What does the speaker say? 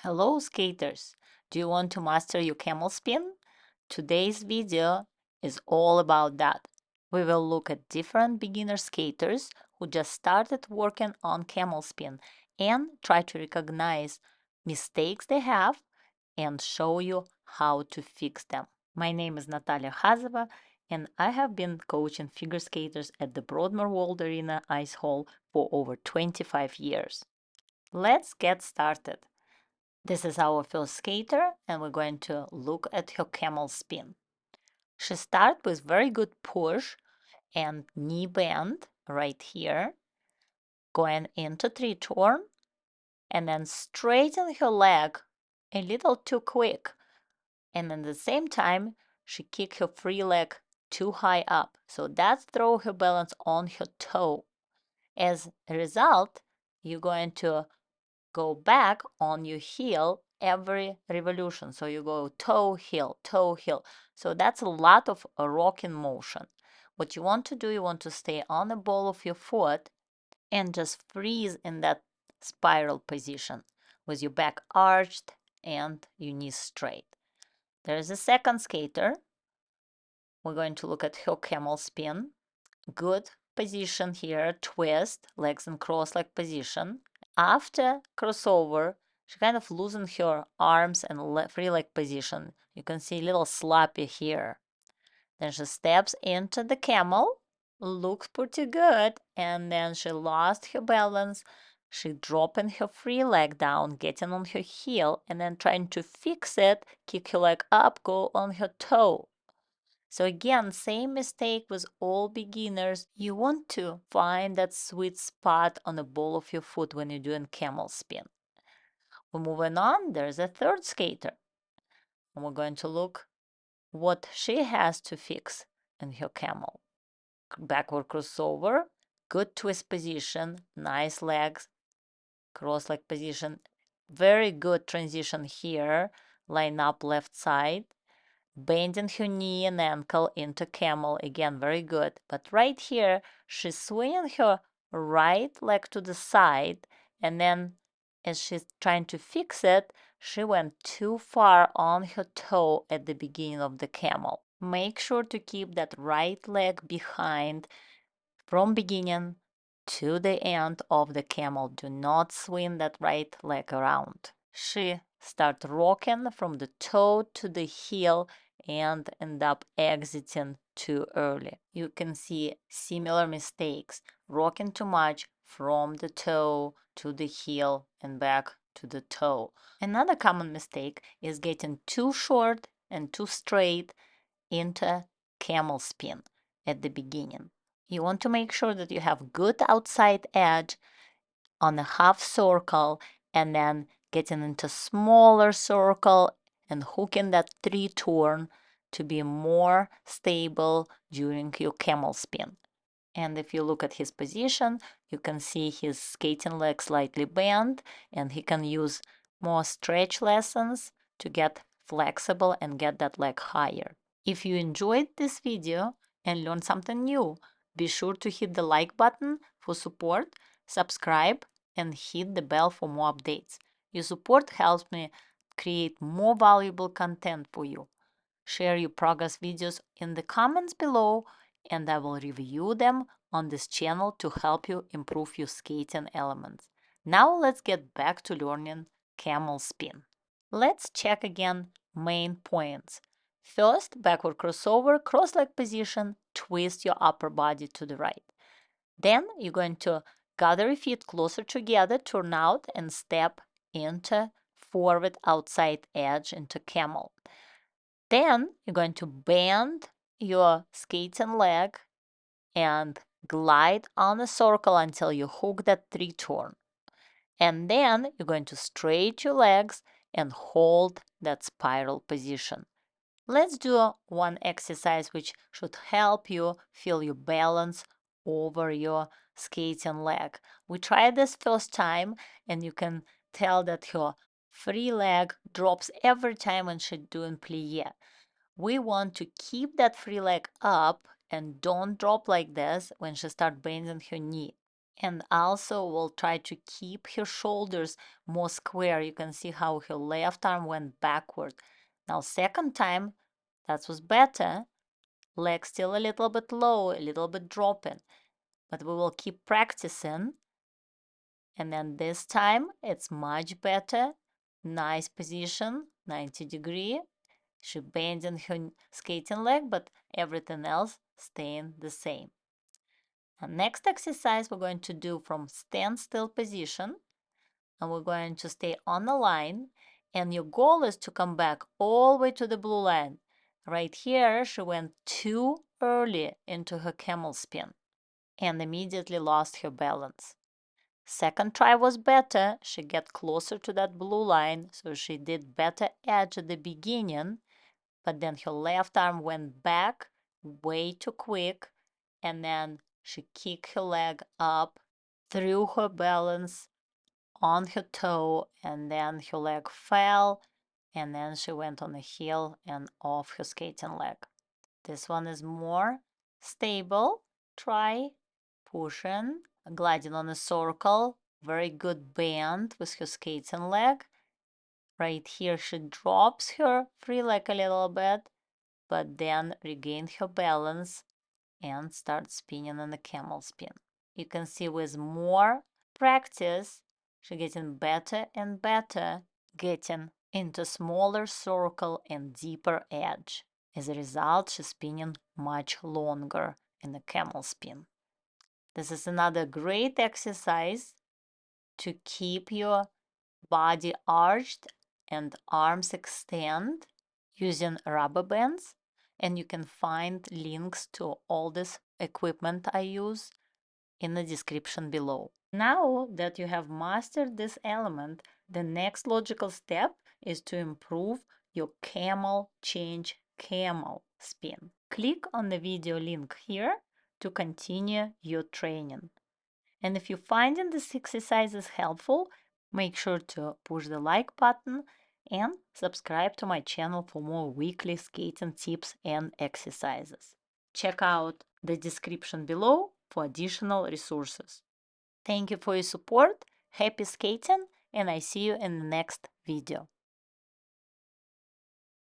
Hello skaters! Do you want to master your camel spin? Today's video is all about that. We will look at different beginner skaters who just started working on camel spin and try to recognize mistakes they have and show you how to fix them. My name is Natalia Khazova and I have been coaching figure skaters at the Broadmoor World Arena Ice Hall for over 25 years. Let's get started. This is our first skater and we're going to look at her camel spin. She starts with very good push and knee bend right here, going into tree turn and then straighten her leg a little too quick. And at the same time, she kick her free leg too high up. So that's throw her balance on her toe. As a result, you're going to go back on your heel every revolution. So you go toe, heel, toe, heel. So that's a lot of a rocking motion. What you want to do, you want to stay on the ball of your foot and just freeze in that spiral position with your back arched and your knees straight. There's a second skater. We're going to look at her camel spin. Good position here, twist, legs in cross-leg position. After crossover, she kind of loosened her arms and free leg position. You can see a little sloppy here. Then she steps into the camel, looks pretty good, and then she lost her balance. She dropping her free leg down, getting on her heel, and then trying to fix it, kick her leg up, go on her toe. So again, same mistake with all beginners. You want to find that sweet spot on the ball of your foot when you're doing camel spin. We're moving on. There's a third skater. And we're going to look what she has to fix in her camel. Backward crossover, good twist position, nice legs, cross leg position. Very good transition here. Line up left side. Bending her knee and ankle into camel, again very good. But right here, she's swinging her right leg to the side, and then as she's trying to fix it, she went too far on her toe at the beginning of the camel. Make sure to keep that right leg behind from beginning to the end of the camel. Do not swing that right leg around. She start rocking from the toe to the heel and end up exiting too early. You can see similar mistakes, rocking too much from the toe to the heel and back to the toe. Another common mistake is getting too short and too straight into camel spin at the beginning. You want to make sure that you have good outside edge on a half circle and then getting into smaller circle and hooking that tree turn to be more stable during your camel spin. And if you look at his position, you can see his skating leg slightly bent and he can use more stretch lessons to get flexible and get that leg higher. If you enjoyed this video and learned something new, be sure to hit the like button for support, subscribe, and hit the bell for more updates. Your support helps me create more valuable content for you. Share your progress videos in the comments below and I will review them on this channel to help you improve your skating elements. Now let's get back to learning camel spin. Let's check again main points. First, backward crossover, cross-leg position, twist your upper body to the right. Then you're going to gather your feet closer together, turn out and step into forward outside edge into camel. Then you're going to bend your skating leg and glide on a circle until you hook that tree turn. And then you're going to straighten your legs and hold that spiral position. Let's do one exercise which should help you feel your balance over your skating leg. We tried this first time and you can tell that her free leg drops every time when she's doing plie. We want to keep that free leg up and don't drop like this when she starts bending her knee. And also we'll try to keep her shoulders more square. You can see how her left arm went backward. Now second time, that was better. Leg still a little bit low, a little bit dropping. But we will keep practicing. And then this time it's much better. Nice position, 90 degree. She bending her skating leg, but everything else staying the same. And next exercise we're going to do from standstill position. And we're going to stay on the line. And your goal is to come back all the way to the blue line. Right here, she went too early into her camel spin and immediately lost her balance. Second try was better. She got closer to that blue line, so she did better edge at the beginning, but then her left arm went back way too quick, and then she kicked her leg up, threw her balance on her toe, and then her leg fell, and then she went on a heel and off her skating leg. This one is more stable. Try pushing, gliding on a circle, very good bend with her skating leg. Right here she drops her free leg a little bit, but then regain her balance and start spinning in the camel spin. You can see with more practice, she's getting better and better, getting into smaller circle and deeper edge. As a result, she's spinning much longer in the camel spin. This is another great exercise to keep your body arched and arms extend using rubber bands. And you can find links to all this equipment I use in the description below. Now that you have mastered this element, the next logical step is to improve your camel change camel spin. Click on the video link here to continue your training. And if you're finding this exercises helpful, make sure to push the like button and subscribe to my channel for more weekly skating tips and exercises. Check out the description below for additional resources. Thank you for your support, happy skating, and I see you in the next video.